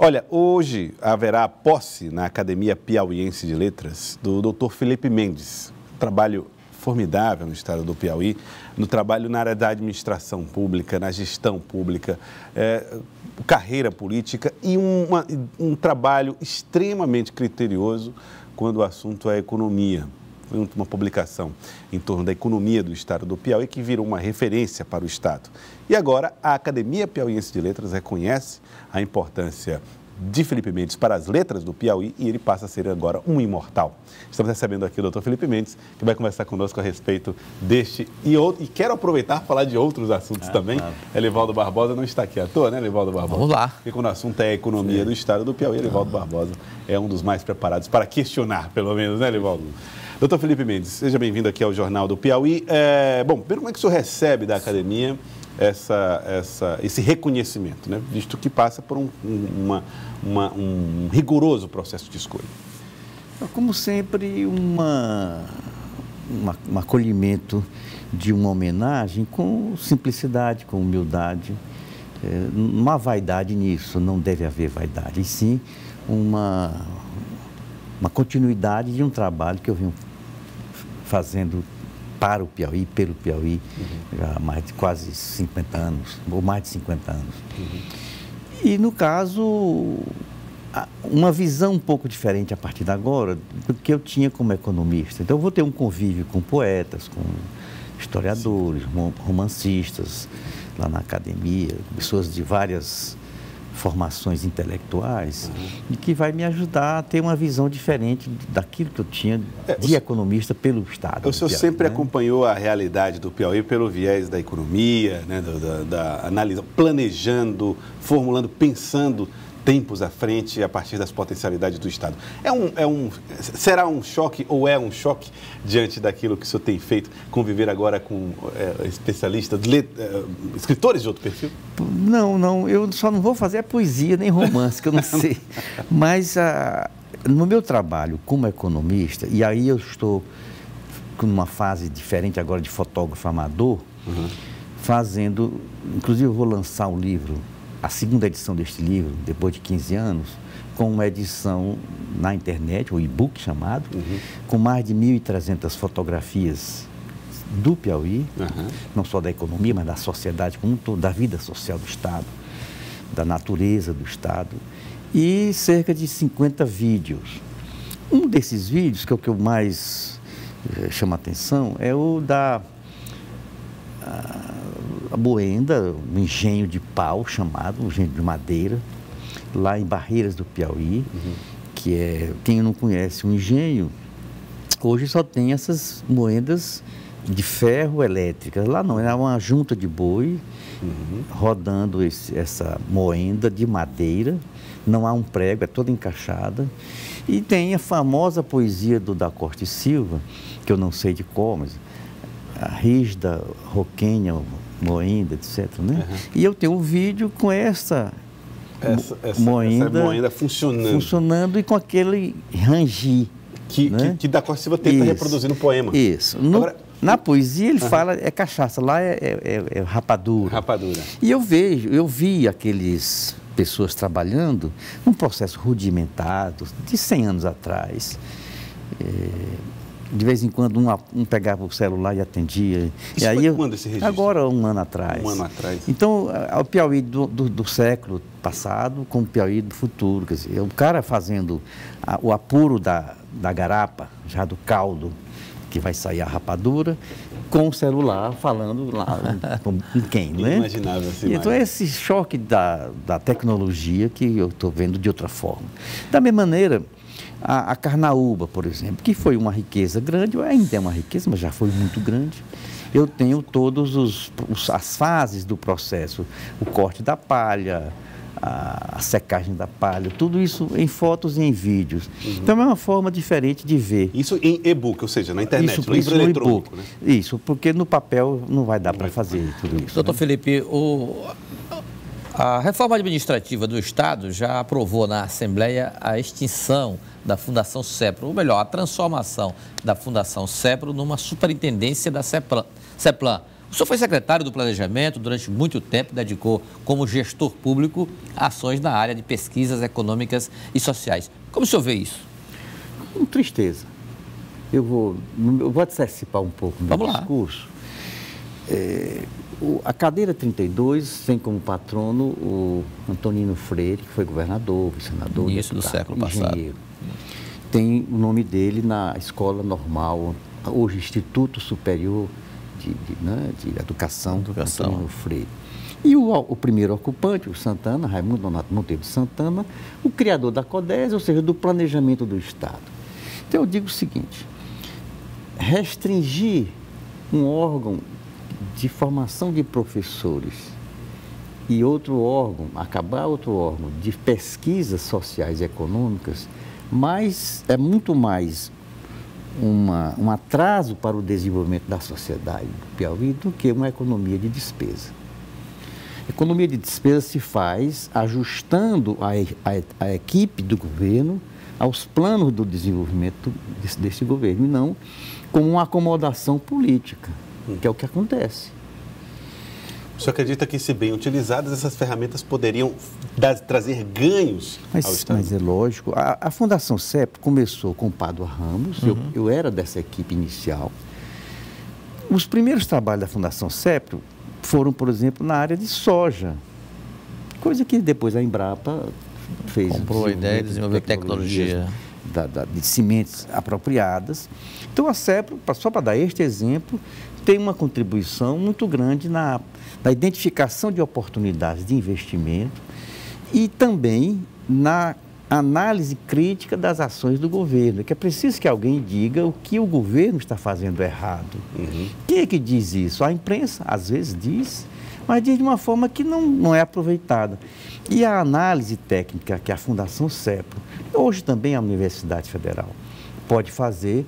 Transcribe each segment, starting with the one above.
Olha, hoje haverá posse na Academia Piauiense de Letras do Dr. Felipe Mendes. Trabalho formidável no estado do Piauí, no trabalho na área da administração pública, na gestão pública, carreira política e um trabalho extremamente criterioso quando o assunto é economia. Foi uma publicação em torno da economia do estado do Piauí que virou uma referência para o estado. E agora a Academia Piauiense de Letras reconhece a importância de Felipe Mendes para as letras do Piauí e ele passa a ser agora um imortal. Estamos recebendo aqui o Dr. Felipe Mendes, que vai conversar conosco a respeito deste e outro. E quero aproveitar para falar de outros assuntos também. Claro. Elivaldo Barbosa não está aqui à toa, né, Elivaldo Barbosa? Vamos lá. Porque quando o assunto é a economia do estado do Piauí, Elivaldo Barbosa é um dos mais preparados para questionar, pelo menos, né, Elivaldo? Doutor Felipe Mendes, seja bem-vindo aqui ao Jornal do Piauí. Bom, primeiro, como é que o senhor recebe da academia esse reconhecimento, né? Visto que passa por um rigoroso processo de escolha? Como sempre, um acolhimento de uma homenagem com simplicidade, com humildade. Não há vaidade nisso, não deve haver vaidade, e sim uma continuidade de um trabalho que eu venho fazendo para o Piauí, pelo Piauí, já há mais de quase 50 anos, ou mais de 50 anos. E, no caso, uma visão um pouco diferente a partir de agora do que eu tinha como economista. Então, eu vou ter um convívio com poetas, com historiadores, romancistas, lá na academia, pessoas de várias formações intelectuais, e que vai me ajudar a ter uma visão diferente daquilo que eu tinha de economista pelo Estado. O senhor sempre acompanhou a realidade do Piauí pelo viés da economia, né, da análise, planejando, formulando, pensando tempos à frente a partir das potencialidades do Estado. Será um choque ou é um choque diante daquilo que o senhor tem feito, conviver agora com especialistas, escritores de outro perfil? Não, eu só não vou fazer a poesia nem romance, que eu não sei. Mas no meu trabalho como economista, e aí eu estou numa fase diferente agora de fotógrafo amador, fazendo, inclusive eu vou lançar um livro, a segunda edição deste livro, depois de 15 anos, com uma edição na internet, o e-book chamado, com mais de 1.300 fotografias do Piauí, não só da economia, mas da sociedade como um todo, da vida social do Estado, da natureza do Estado, e cerca de 50 vídeos. Um desses vídeos, que é o que eu mais chamo a atenção, é o da a Moenda, um engenho de pau chamado, um engenho de madeira, lá em Barreiras do Piauí, que é, quem não conhece o engenho, hoje só tem essas moendas de ferro elétricas. Lá não, é uma junta de boi rodando essa moenda de madeira, não há um prego, é toda encaixada. E tem a famosa poesia do Da Costa e Silva, que eu não sei de qual, mas a rígida, roquenha, moenda, etc. Né? E eu tenho um vídeo com essa moenda funcionando e com aquele rangi. Que Da Costa e Silva tenta reproduzir no poema. Isso. Na poesia ele fala, é cachaça, lá é rapadura. Rapadura. E eu vi aqueles pessoas trabalhando num processo rudimentado, de 100 anos atrás. De vez em quando um pegava o celular e atendia. Isso foi quando esse registro? Agora, um ano atrás. Um ano atrás. Então, o Piauí do século passado com o Piauí do futuro. Quer dizer, o cara fazendo o apuro da garapa, já do caldo, que vai sair a rapadura, com o celular falando lá com quem, né? Imaginável assim. Então, é esse choque da tecnologia que eu estou vendo de outra forma. Da mesma maneira, a carnaúba, por exemplo, que foi uma riqueza grande, ainda é uma riqueza, mas já foi muito grande. Eu tenho todas as fases do processo, o corte da palha, a secagem da palha, tudo isso em fotos e em vídeos. Então é uma forma diferente de ver. Isso em e-book, ou seja, na internet, no livro eletrônico, né? Isso, porque no papel não vai dar para fazer tudo isso. Doutor Felipe, a reforma administrativa do Estado já aprovou na Assembleia a extinção da Fundação CEPRO, ou melhor, a transformação da Fundação CEPRO numa superintendência da CEPLAN. O senhor foi secretário do Planejamento durante muito tempo, dedicou como gestor público ações na área de pesquisas econômicas e sociais. Como o senhor vê isso? Com tristeza. Eu vou antecipar um pouco o meu discurso. A cadeira 32 tem como patrono o Antonino Freire, que foi governador, senador, início do século passado. Tem o nome dele na escola normal, hoje Instituto Superior de Educação, Antonino Freire. E o primeiro ocupante, o Santana, Raimundo Nonato Monteiro Santana, o criador da CODES, ou seja, do planejamento do Estado. Então eu digo o seguinte, restringir um órgão de formação de professores e outro órgão, acabar outro órgão de pesquisas sociais e econômicas, mas é muito mais um atraso para o desenvolvimento da sociedade do Piauí do que uma economia de despesa. Economia de despesa se faz ajustando a equipe do governo aos planos do desenvolvimento desse governo, e não como uma acomodação política, que é o que acontece. O senhor acredita que, se bem utilizadas, essas ferramentas poderiam trazer ganhos ao Estado? Mas é lógico. A Fundação CEP começou com o Pádua Ramos, eu era dessa equipe inicial. Os primeiros trabalhos da Fundação CEP foram, por exemplo, na área de soja, coisa que depois a Embrapa fez. Comprou a ideia de desenvolver tecnologia de sementes apropriadas. Então a CEP, só para dar este exemplo, tem uma contribuição muito grande na identificação de oportunidades de investimento e também na análise crítica das ações do governo, que é preciso que alguém diga o que o governo está fazendo errado. Quem é que diz isso? A imprensa, às vezes, diz, mas diz de uma forma que não é aproveitada. E a análise técnica que a Fundação CEPRO, hoje também a Universidade Federal, pode fazer,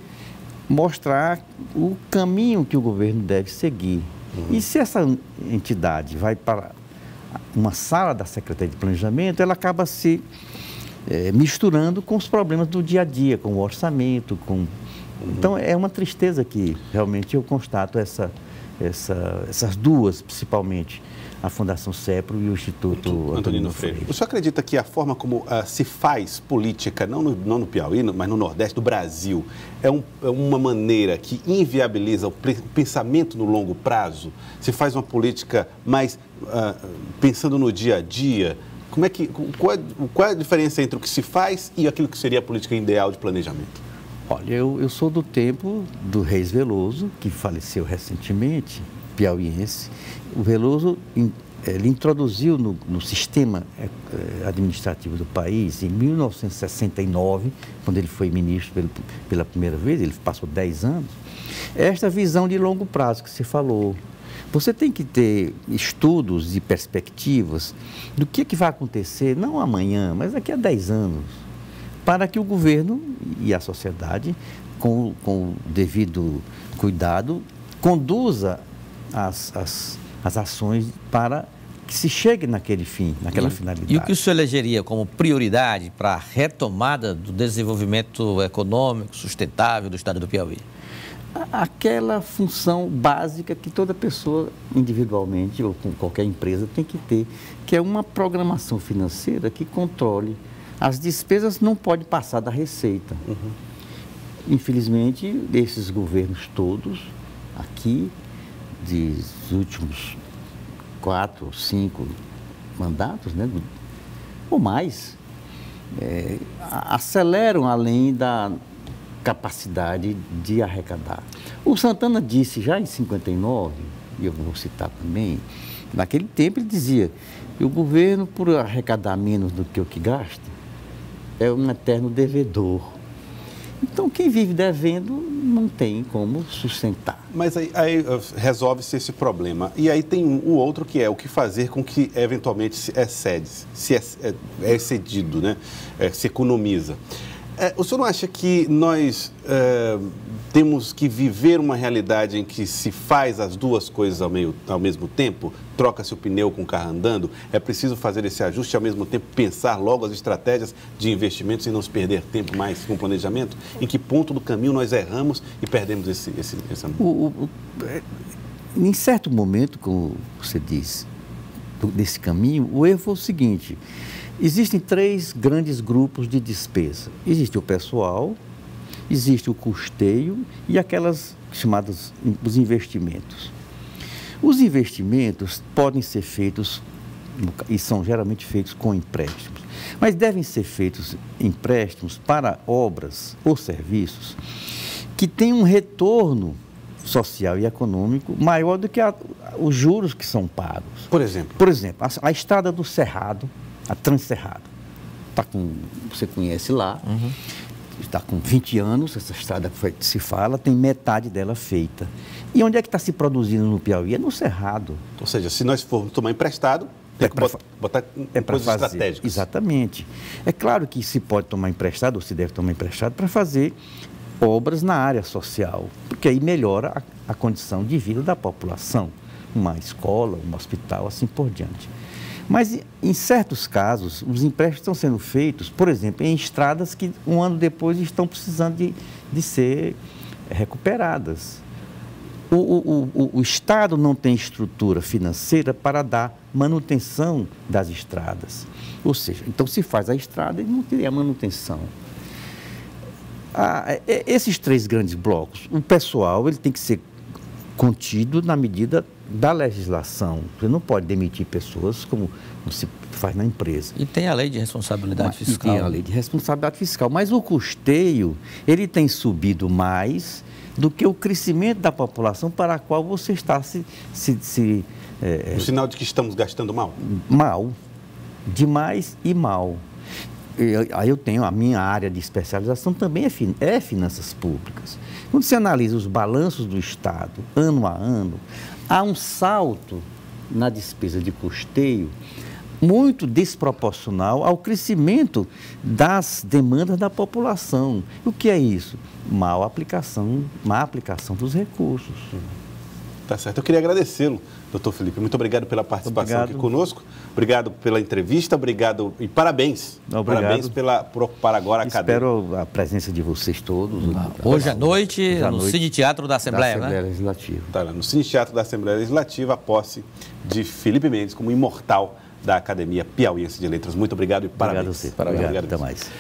mostrar o caminho que o governo deve seguir. E se essa entidade vai para uma sala da Secretaria de Planejamento, ela acaba se misturando com os problemas do dia a dia, com o orçamento, Então, é uma tristeza que realmente eu constato essas duas, principalmente, a Fundação CEPRO e o Instituto Antonino Freire. O senhor acredita que a forma como se faz política, não no Piauí, mas no Nordeste do Brasil, é uma maneira que inviabiliza o pensamento no longo prazo? Se faz uma política mais pensando no dia a dia? Qual é a diferença entre o que se faz e aquilo que seria a política ideal de planejamento? Olha, eu sou do tempo do Reis Veloso, que faleceu recentemente, piauiense. O Veloso, ele introduziu no sistema administrativo do país, em 1969, quando ele foi ministro pela primeira vez, ele passou 10 anos, esta visão de longo prazo que se falou. Você tem que ter estudos e perspectivas do que vai acontecer, não amanhã, mas daqui a 10 anos, para que o governo e a sociedade, com o devido cuidado, conduza as ações para que se chegue naquele fim, naquela finalidade. E o que o senhor elegeria como prioridade para a retomada do desenvolvimento econômico sustentável do Estado do Piauí? Aquela função básica que toda pessoa, individualmente ou com qualquer empresa, tem que ter, que é uma programação financeira que controle. As despesas não podem passar da receita. Infelizmente, esses governos todos, aqui, dos últimos 4 ou 5 mandatos, né, ou mais, aceleram além da capacidade de arrecadar. O Santana disse já em 59, e eu vou citar também, naquele tempo ele dizia que o governo, por arrecadar menos do que o que gasta, é um eterno devedor. Então, quem vive devendo não tem como sustentar. Mas aí resolve-se esse problema. E aí tem o outro, que é o que fazer com que, eventualmente, se é excedido, né? Se economiza. O senhor não acha que nós temos que viver uma realidade em que se faz as duas coisas ao mesmo tempo? Troca-se o pneu com o carro andando? É preciso fazer esse ajuste e, ao mesmo tempo, pensar logo as estratégias de investimentos e não se perder tempo mais com o planejamento? Em que ponto do caminho nós erramos e perdemos esse em certo momento, como você diz, desse caminho, o erro foi o seguinte: existem 3 grandes grupos de despesa. Existe o pessoal, existe o custeio e aquelas chamadas os investimentos. Os investimentos podem ser feitos, e são geralmente feitos com empréstimos, mas devem ser feitos empréstimos para obras ou serviços que tenham um retorno social e econômico maior do que os juros que são pagos. Por exemplo? Por exemplo, a estrada do Cerrado, a Transcerrado, você conhece lá, está com 20 anos, essa estrada que se fala, tem metade dela feita. E onde é que está se produzindo no Piauí? É no Cerrado. Ou seja, se nós formos tomar emprestado, tem que botar coisas estratégicas. Exatamente. É claro que se pode tomar emprestado, ou se deve tomar emprestado, para fazer obras na área social, porque aí melhora a condição de vida da população. Uma escola, um hospital, assim por diante. Mas, em certos casos, os empréstimos estão sendo feitos, por exemplo, em estradas que um ano depois estão precisando de ser recuperadas. O Estado não tem estrutura financeira para dar manutenção das estradas. Ou seja, então se faz a estrada e não teria manutenção. Esses 3 grandes blocos, o pessoal ele tem que ser contido na medida da legislação. Você não pode demitir pessoas como se faz na empresa. E tem a lei de responsabilidade fiscal. E tem a lei de responsabilidade fiscal. Mas o custeio, ele tem subido mais do que o crescimento da população para a qual você está o sinal de que estamos gastando mal? Mal. Demais e mal. Aí eu tenho a minha área de especialização também é finanças públicas. Quando você analisa os balanços do Estado, ano a ano, há um salto na despesa de custeio muito desproporcional ao crescimento das demandas da população. O que é isso? Má aplicação dos recursos. Tá certo. Eu queria agradecê-lo, doutor Felipe. Muito obrigado pela participação aqui conosco. Obrigado pela entrevista, obrigado e parabéns. Obrigado. Parabéns por ocupar agora a cadeira. Espero a presença de vocês todos. Hoje à noite, no Cine Teatro da Assembleia, da Assembleia Legislativa. Tá lá, no Cine Teatro da Assembleia Legislativa, a posse de Felipe Mendes como imortal da Academia Piauiense de Letras. Muito obrigado e parabéns. Obrigado a você. Obrigado. Até mais.